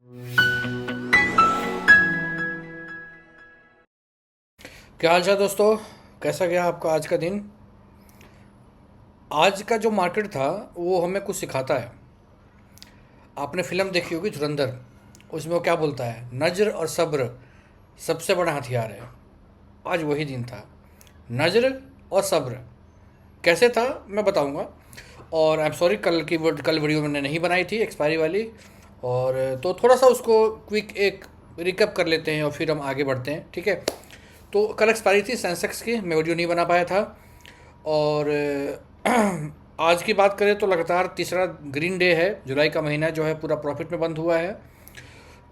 क्या हाल चाल दोस्तों। कैसा गया आपका आज का दिन। आज का जो मार्केट था वो हमें कुछ सिखाता है। आपने फिल्म देखी होगी धुरंधर। उसमें वो क्या बोलता है, नज्र और सब्र सबसे बड़ा हथियार है। आज वही दिन था। नज्र और सब्र कैसे था मैं बताऊंगा। और आई एम सॉरी, कल वीडियो मैंने नहीं बनाई थी एक्सपायरी वाली। और तो थोड़ा सा उसको क्विक एक रिकअप कर लेते हैं और फिर हम आगे बढ़ते हैं, ठीक है। तो कल एक्सपायरी थी सेंसेक्स की, मैं वीडियो नहीं बना पाया था। और आज की बात करें तो लगातार तीसरा ग्रीन डे है। जुलाई का महीना जो है पूरा प्रॉफिट में बंद हुआ है।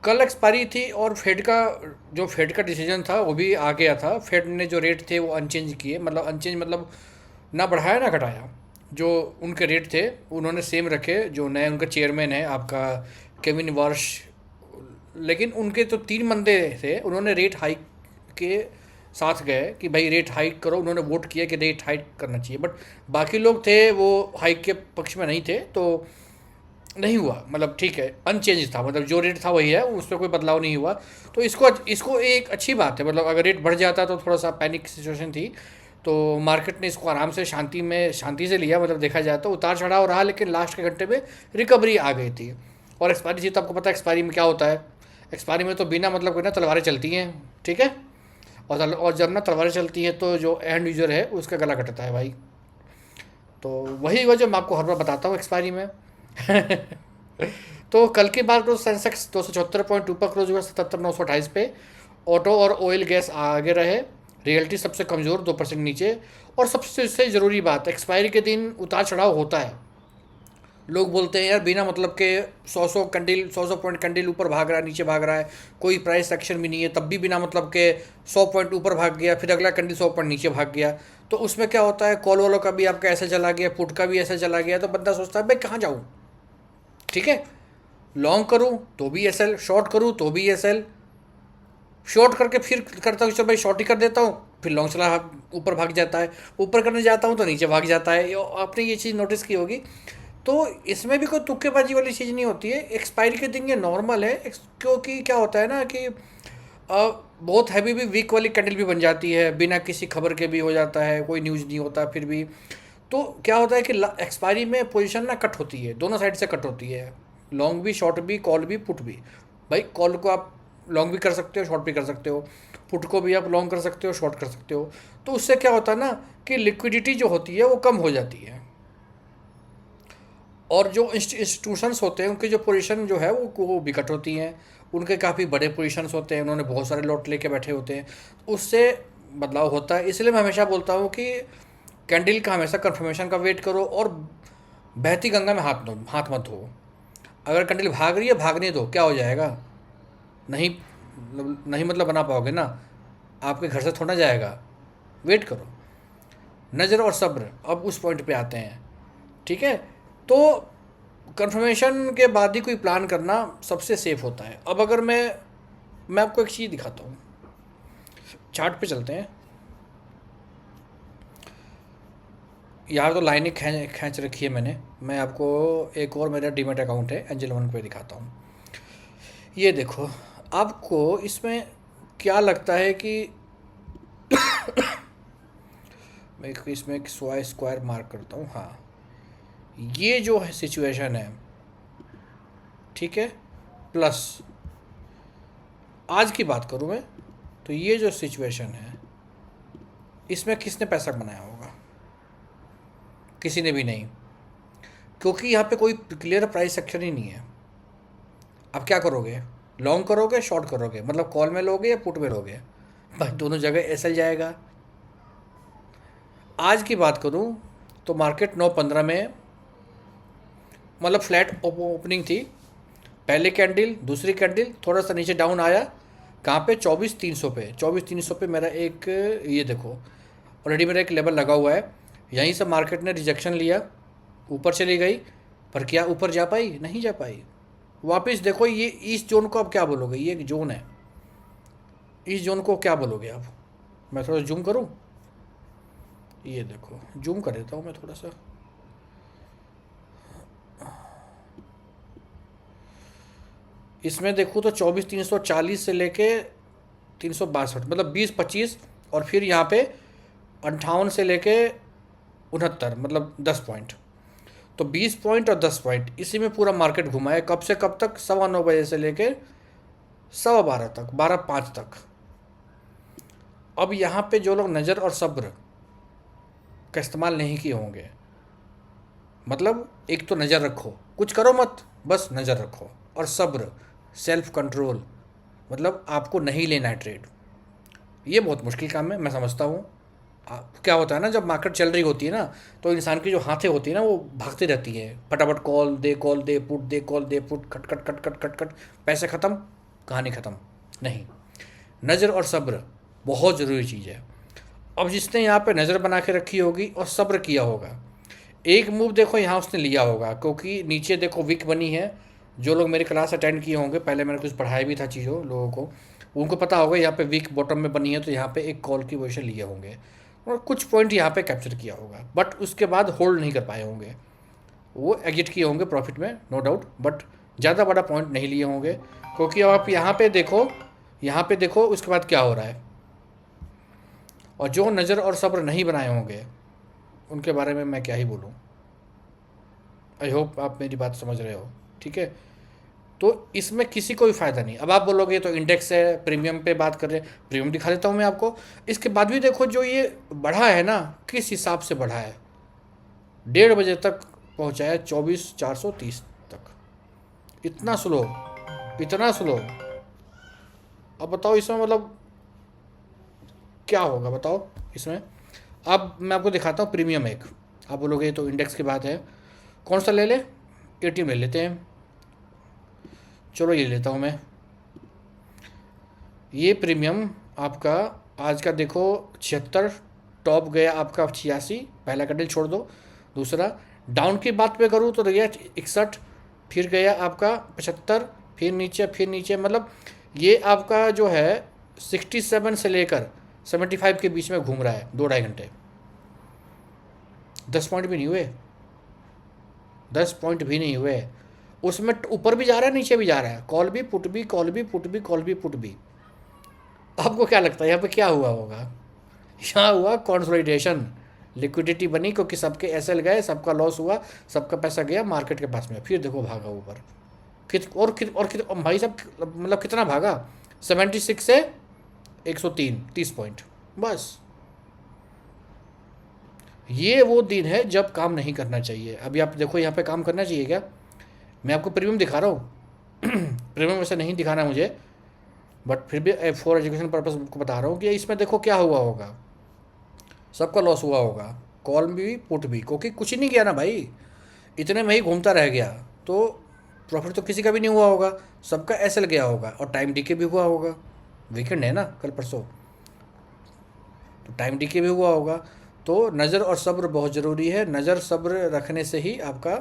कल एक्सपायरी थी और फेड का डिसीजन था वो भी आ गया था। फेड ने जो रेट थे वो अनचेंज किए, मतलब अनचेंज मतलब ना बढ़ाया ना घटाया। जो उनके रेट थे उन्होंने सेम रखे। जो नए उनका चेयरमैन है आपका केविन वर्श, लेकिन उनके तो 3 बंदे थे, उन्होंने रेट हाइक के साथ गए कि भाई रेट हाइक करो। उन्होंने वोट किया कि रेट हाइक करना चाहिए, बट बाकी लोग थे वो हाइक के पक्ष में नहीं थे। तो नहीं हुआ, मतलब ठीक है, अनचेंज था, मतलब जो रेट था वही है, उस पर कोई बदलाव नहीं हुआ। तो इसको इसको एक अच्छी बात है। मतलब अगर रेट बढ़ जाता तो थोड़ा सा पैनिक सिचुएशन थी। तो मार्केट ने इसको आराम से शांति से लिया। मतलब देखा जाए तो उतार चढ़ाव रहा, लेकिन लास्ट के घंटे में रिकवरी आ गई थी। और एक्सपायरी थी तो आपको पता है एक्सपायरी में क्या होता है। एक्सपायरी में तो बिना मतलब कोई ना तलवारें चलती हैं, ठीक है। और जब ना तलवारें चलती हैं तो जो एंड यूजर है उसका गला कटता है भाई। तो वही वजह मैं आपको हर बार बताता हूँ एक्सपायरी में। तो कल की बात करो, सेंसेक्स 274 पॉइंट ऊपर क्लोज हुआ 77,928 पे। ऑटो और ऑयल गैस आगे रहे। रियल्टी सबसे कमज़ोर 2% नीचे। और सबसे ज़रूरी बात, एक्सपायरी के दिन उतार चढ़ाव होता है। लोग बोलते हैं यार बिना मतलब के 100 पॉइंट कैंडल ऊपर भाग रहा है नीचे भाग रहा है, कोई प्राइस एक्शन भी नहीं है, तब भी बिना मतलब के 100 पॉइंट ऊपर भाग गया, फिर अगला कैंडल 100 पॉइंट नीचे भाग गया। तो उसमें क्या होता है, कॉल वालों का भी आपका ऐसे चला गया, पुट का भी ऐसे चला गया, तो बंदा सोचता है भाई कहाँ जाऊँ, ठीक है। लॉन्ग करूँ तो भी एस एल, शॉर्ट करूँ तो भी एस एल। शॉर्ट करके फिर करता हूँ चलो भाई शॉर्ट ही कर देता हूँ, फिर लॉन्ग चला ऊपर भाग जाता है। ऊपर करने जाता हूँ तो नीचे भाग जाता है। आपने ये चीज़ नोटिस की होगी। तो इसमें भी कोई तुक्केबाजी वाली चीज़ नहीं होती है। एक्सपायरी के दिन ये नॉर्मल है, क्योंकि क्या होता है ना कि बहुत हैवी भी वीक वाली कैंडल भी बन जाती है, बिना किसी खबर के भी हो जाता है, कोई न्यूज़ नहीं होता फिर भी। तो क्या होता है कि एक्सपायरी में पोजीशन ना कट होती है, दोनों साइड से कट होती है। लॉन्ग भी, शॉर्ट भी, कॉल भी, पुट भी। भाई कॉल को आप लॉन्ग भी कर सकते हो, शॉर्ट भी कर सकते हो। पुट को भी आप लॉन्ग कर सकते हो, शॉर्ट कर सकते हो। तो उससे क्या होता है ना कि लिक्विडिटी जो होती है वो कम हो जाती है। और जो इंस्टीट्यूशंस होते हैं उनकी जो पोजीशन जो है वो विकट होती हैं। उनके काफ़ी बड़े पोजीशंस होते हैं, उन्होंने बहुत सारे लॉट लेके बैठे होते हैं। उससे बदलाव होता है। इसलिए मैं हमेशा बोलता हूँ कि कैंडल का हमेशा कंफर्मेशन का वेट करो, और बहती गंगा में हाथ मत धो। अगर कैंडल भाग रही है भागने दो, क्या हो जाएगा। नहीं नहीं मतलब बना पाओगे ना, आपके घर से थोड़ा जाएगा। वेट करो। नज़र और सब्र, अब उस पॉइंट पे आते हैं, ठीक है। तो कंफर्मेशन के बाद ही कोई प्लान करना सबसे सेफ होता है। अब अगर मैं आपको एक चीज़ दिखाता हूँ, चार्ट पे चलते हैं। यहाँ तो लाइनें खींच रखी है मैंने। मैं आपको एक और मेरा डीमेट अकाउंट है एंजल वन पे दिखाता हूँ। ये देखो, आपको इसमें क्या लगता है कि मैं इसमें एक स्क्वायर मार्क करता हूँ, हाँ। ये जो है सिचुएशन है, ठीक है। प्लस आज की बात करूँ मैं, तो ये जो सिचुएशन है इसमें किसने पैसा बनाया होगा। किसी ने भी नहीं, क्योंकि यहाँ पे कोई क्लियर प्राइस सेक्शन ही नहीं है। अब क्या करोगे, लॉन्ग करोगे शॉर्ट करोगे, मतलब कॉल में लोगे या पुट में लोगे। भाई दोनों जगह एसएल जाएगा। आज की बात करूँ तो मार्केट 9:15 में मतलब फ्लैट ओपनिंग थी। पहले कैंडल, दूसरी कैंडल, थोड़ा सा नीचे डाउन आया। कहाँ पे, 24,300 पे। 24,300 पे मेरा एक, ये देखो ऑलरेडी मेरा एक लेवल लगा हुआ है। यहीं से मार्केट ने रिजेक्शन लिया, ऊपर चली गई। पर क्या ऊपर जा पाई, नहीं जा पाई। वापस देखो, ये इस जोन को अब क्या बोलोगे, ये एक जोन है। इस जोन को क्या बोलोगे आप। मैं थोड़ा जूम करूँ, ये देखो जूम कर देता हूँ मैं थोड़ा सा। इसमें देखूँ तो 24,340 से लेके 362, मतलब 20-25, और फिर यहाँ पे 58 से लेके 69, मतलब 10 पॉइंट। तो 20 पॉइंट और 10 पॉइंट, इसी में पूरा मार्केट घुमा है। कब से कब तक? 9:15 से लेके 12:15 तक, 12:05 तक। अब यहाँ पे जो लोग नज़र और सब्र का इस्तेमाल नहीं किए होंगे, मतलब एक तो नज़र रखो, कुछ करो मत, बस नज़र रखो, और सब्र, सेल्फ कंट्रोल, मतलब आपको नहीं लेना है ट्रेड। ये बहुत मुश्किल काम है, मैं समझता हूँ। क्या होता है ना, जब मार्केट चल रही होती है ना, तो इंसान की जो हाथें होती है ना, वो भागती रहती है, फटाफट call they put they, call they put, खट खट खट खट खट खट, पैसे ख़त्म, कहानी ख़त्म। नहीं, नज़र और सब्र बहुत ज़रूरी चीज़ है। अब जिसने यहाँ पे नज़र बना के रखी होगी और सब्र किया होगा, एक मूव देखो यहाँ उसने लिया होगा, क्योंकि नीचे देखो विक बनी है। जो लोग मेरी क्लास अटेंड किए होंगे, पहले मैंने कुछ पढ़ाया भी था चीज़ों लोगों को, उनको पता होगा यहाँ पे विक बॉटम में बनी है, तो यहाँ पे एक कॉल की पोजीशन लिए होंगे और कुछ पॉइंट यहाँ पे कैप्चर किया होगा, बट उसके बाद होल्ड नहीं कर पाए होंगे। वो एग्जिट किए होंगे प्रॉफिट में, नो डाउट, बट ज़्यादा बड़ा पॉइंट नहीं लिए होंगे। क्योंकि अब आप यहाँ पे देखो, यहाँ पे देखो उसके बाद क्या हो रहा है। और जो नज़र और सब्र नहीं बनाए होंगे, उनके बारे में मैं क्या ही बोलूँ। आई होप आप मेरी बात समझ रहे हो, ठीक है। तो इसमें किसी को भी फ़ायदा नहीं। अब आप बोलोगे तो इंडेक्स है, प्रीमियम पे बात कर रहे हैं, प्रीमियम दिखा देता हूँ मैं आपको। इसके बाद भी देखो जो ये बढ़ा है ना, किस हिसाब से बढ़ा है। 1:30 तक पहुँचा है 24,430 तक। इतना स्लो, इतना स्लो। अब बताओ इसमें मतलब क्या होगा, बताओ इसमें। अब मैं आपको दिखाता हूँ प्रीमियम एक। आप बोलोगे तो इंडेक्स की बात है, कौन सा ले ले? एटीएम ले लेते हैं, चलो ये लेता हूँ मैं। ये प्रीमियम आपका आज का देखो 76, टॉप गया आपका 86, पहला कैंडल छोड़ दो। दूसरा डाउन की बात पे करूँ तो गया 61, फिर गया आपका 75, फिर नीचे, मतलब ये आपका जो है 67 से लेकर 75 के बीच में घूम रहा है 2-2.5 घंटे। 10 पॉइंट भी नहीं हुए, 10 पॉइंट भी नहीं हुए। उसमें ऊपर भी जा रहा है, नीचे भी जा रहा है, कॉल भी पुट भी, कॉल भी पुट भी, कॉल भी पुट भी। आपको क्या लगता है यहाँ पे क्या हुआ होगा? यहाँ हुआ कंसोलिडेशन, लिक्विडिटी बनी, क्योंकि सबके एसएल गए, सबका लॉस हुआ, सबका पैसा गया मार्केट के पास में। फिर देखो भागा ऊपर, भाई साहब, मतलब कितना भागा? 76 से 103, 30 पॉइंट बस। ये वो दिन है जब काम नहीं करना चाहिए। अभी आप देखो यहाँ पे काम करना चाहिए क्या? मैं आपको प्रीमियम दिखा रहा हूँ। प्रीमियम वैसे नहीं दिखाना मुझे, बट फिर भी फॉर एजुकेशन पर्पज़ को बता रहा हूँ कि इसमें देखो क्या हुआ होगा। सबका लॉस हुआ होगा, कॉल भी पुट भी, क्योंकि कुछ ही नहीं किया ना भाई, इतने में ही घूमता रह गया। तो प्रॉफिट तो किसी का भी नहीं हुआ होगा, सबका एसएल गया होगा, और टाइम डीके भी हुआ होगा। वीकेंड है ना कल परसों, तो टाइम डीके भी हुआ होगा। तो नज़र और सब्र बहुत ज़रूरी है। नज़र सब्र रखने से ही आपका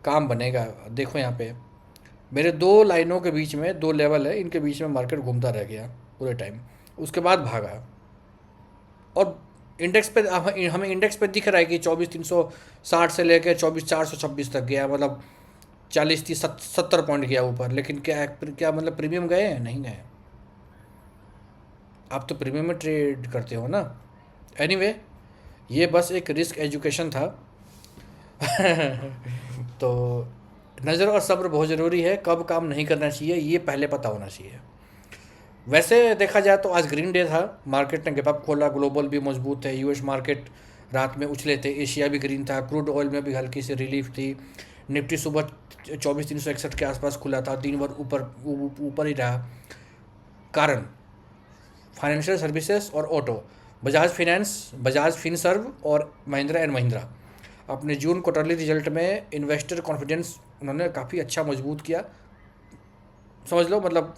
काम बनेगा। देखो यहाँ पे मेरे 2 लाइनों के बीच में 2 लेवल है, इनके बीच में मार्केट घूमता रह गया पूरे टाइम, उसके बाद भागा। और इंडेक्स पे हमें इंडेक्स पे दिख रहा है कि 24,360 से लेकर 24,426 तक गया, मतलब 40-30-70 पॉइंट गया ऊपर। लेकिन क्या मतलब प्रीमियम गए हैं? नहीं गए। आप तो प्रीमियम में ट्रेड करते हो ना। एनीवे, ये बस एक रिस्क एजुकेशन था। तो नज़र और सब्र बहुत ज़रूरी है। कब काम नहीं करना चाहिए ये पहले पता होना चाहिए। वैसे देखा जाए तो आज ग्रीन डे था, मार्केट ने गैप अप खोला, ग्लोबल भी मजबूत है, यूएस मार्केट रात में उछले थे, एशिया भी ग्रीन था, क्रूड ऑयल में भी हल्की सी रिलीफ थी। निफ्टी सुबह 24,361 के आसपास खुला था, दिन भर ऊपर ही रहा। कारण फाइनेंशियल सर्विसेज और auto, Bajaj finance, Bajaj Finserv और महिंद्रा एंड महिंद्रा अपने जून क्वार्टरली रिजल्ट में इन्वेस्टर कॉन्फिडेंस उन्होंने काफ़ी अच्छा मजबूत किया, समझ लो, मतलब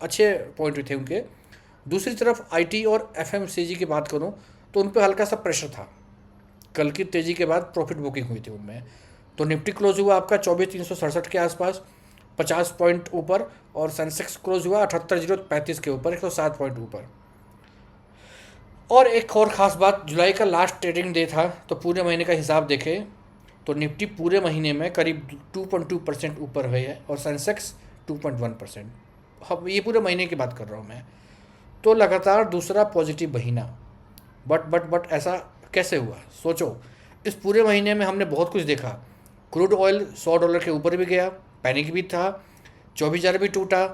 अच्छे पॉइंट थे उनके। दूसरी तरफ आईटी और एफएमसीजी की बात करूं तो उन पर हल्का सा प्रेशर था। कल की तेज़ी के बाद प्रॉफिट बुकिंग हुई थी उनमें। तो निफ्टी क्लोज हुआ आपका 24,367 के आसपास, 50 पॉइंट ऊपर, और सेंसेक्स क्लोज हुआ 78,035 के ऊपर, 107 पॉइंट ऊपर। और एक और ख़ास बात, जुलाई का लास्ट ट्रेडिंग डे था, तो पूरे महीने का हिसाब देखें तो निफ्टी पूरे महीने में करीब 2.2% ऊपर हुई है, और सेंसेक्स 2.1%। अब ये पूरे महीने की बात कर रहा हूँ मैं। तो लगातार दूसरा पॉजिटिव महीना। बट ऐसा कैसे हुआ सोचो। इस पूरे महीने में हमने बहुत कुछ देखा। क्रूड ऑयल $100 के ऊपर भी गया, पैनिक भी था, 24,000 भी टूटा,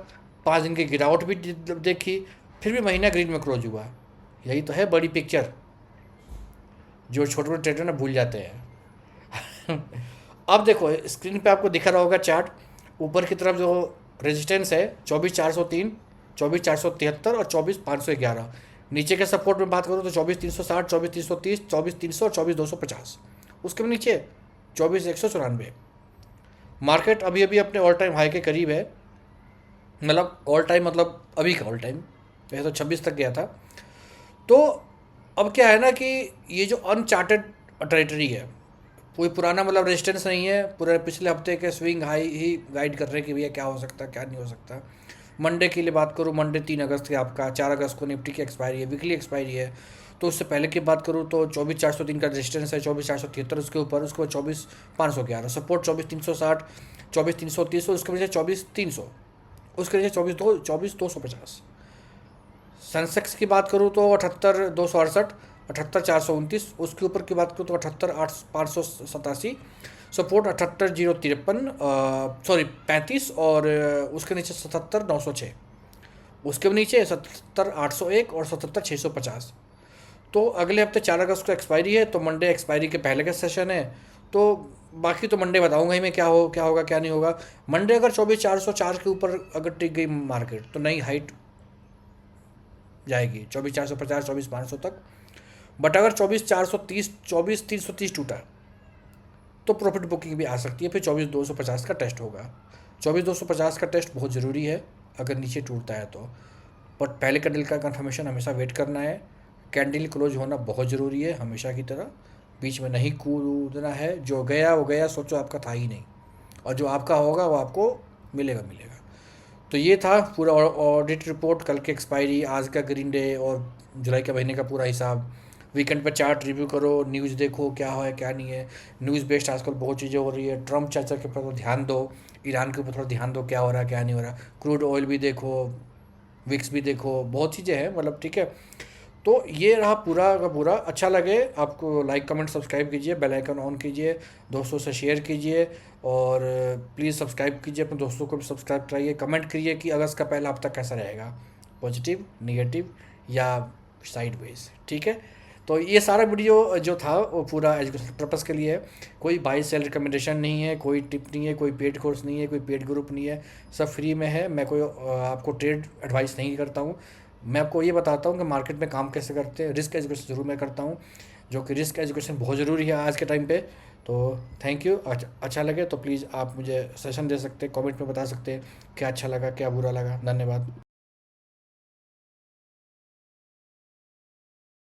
5 दिन की गिरावट भी देखी, फिर भी महीना ग्रीन में क्लोज हुआ। यही तो है बड़ी पिक्चर जो छोटे छोटे ट्रेडर ना भूल जाते हैं। अब देखो स्क्रीन पे आपको दिखा रहा होगा चार्ट। ऊपर की तरफ जो रेजिस्टेंस है 24,403, 24,473 और 24,511। नीचे के सपोर्ट में बात करूँ तो 24,360, 24,330, 24,300 और 24,250। उसके भी नीचे 24,194। मार्केट अभी अभी अपने ऑल टाइम हाई के करीब है। मतलब ऑल टाइम मतलब अभी का ऑल टाइम, वैसे तो 26 तक गया था। तो अब क्या है ना कि ये जो अनचार्टेड टेरिटरी है, कोई पुराना मतलब रेजिस्टेंस नहीं है। पूरे पिछले हफ्ते के स्विंग हाई ही गाइड कर रहे हैं कि भैया क्या हो सकता है क्या नहीं हो सकता। मंडे की लिए बात करूँ, मंडे 3 अगस्त के आपका, 4 अगस्त को निफ्टी की एक्सपायरी है, वीकली एक्सपायरी है। तो उससे पहले की बात करूँ तो 24,403 का रेजिस्टेंस है, 24,473 उसके ऊपर, उसके बाद 24,511 सपोर्ट, 24,360, 24,330 उसके वजह 24,300, उसके वजह 24,250। सेंसेक्स की बात करूँ तो 78,268, 78,429। उसके ऊपर की बात करूँ तो 78,587 सपोर्ट, 78,053 सॉरी 35, और उसके नीचे 77,906। उसके नीचे 77,801 और 77,650। तो अगले हफ्ते 4 अगस्त को एक्सपायरी है, तो मंडे एक्सपायरी के पहले का सेशन है। तो बाकी तो मंडे बताऊंगा ही मैं क्या होगा क्या नहीं होगा। मंडे अगर 24,404 के ऊपर अगर टिक गई मार्केट तो नई हाइट जाएगी 24,450, 24,500 तक। बट अगर 24,430, 24,330 टूटा तो प्रॉफिट बुकिंग भी आ सकती है। फिर 24,250 का टेस्ट होगा। 24,250 का टेस्ट बहुत ज़रूरी है अगर नीचे टूटता है तो। बट पहले कैंडल का कंफर्मेशन हमेशा वेट करना है। कैंडल क्लोज होना बहुत ज़रूरी है हमेशा की तरह। बीच में नहीं कूदना है। जो गया वो गया, सोचो आपका था ही नहीं, और जो आपका होगा वो आपको मिलेगा मिलेगा। तो ये था पूरा ऑडिट रिपोर्ट, कल की एक्सपायरी, आज का ग्रीन डे और जुलाई के महीने का पूरा हिसाब। वीकेंड पर चार्ट रिव्यू करो, न्यूज़ देखो क्या है क्या नहीं है। न्यूज़ बेस्ड आजकल बहुत चीज़ें हो रही है। ट्रम्प चर्चा के ऊपर ध्यान दो, ईरान के ऊपर थोड़ा ध्यान दो क्या हो रहा है क्या नहीं हो रहा। क्रूड ऑयल भी देखो, विक्स भी देखो, बहुत चीज़ें हैं मतलब, ठीक है। तो ये रहा पूरा का पूरा। अच्छा लगे आपको लाइक कमेंट सब्सक्राइब कीजिए, बेल आइकन ऑन कीजिए, दोस्तों से शेयर कीजिए, और प्लीज़ सब्सक्राइब कीजिए, अपने दोस्तों को भी सब्सक्राइब कराइए। कमेंट करिए कि अगस्त का पहला हफ्ता कैसा रहेगा, पॉजिटिव, नेगेटिव या साइडवेज, ठीक है। तो ये सारा वीडियो जो था वो पूरा एजुकेशन पर्पज़ के लिए है। कोई बाई सेल रिकमेंडेशन नहीं है, कोई टिप नहीं है, कोई पेड कोर्स नहीं है, कोई पेड ग्रुप नहीं है, सब फ्री में है। मैं कोई आपको ट्रेड एडवाइस नहीं करता हूँ। मैं आपको ये बताता हूँ कि मार्केट में काम कैसे करते हैं। रिस्क एजुकेशन ज़रूर मैं करता हूँ, जो कि रिस्क एजुकेशन बहुत ज़रूरी है आज के टाइम पे। तो थैंक यू। अच्छा लगे तो प्लीज़ आप मुझे सेशन दे सकते हैं, कमेंट में बता सकते हैं क्या अच्छा लगा क्या बुरा लगा। धन्यवाद।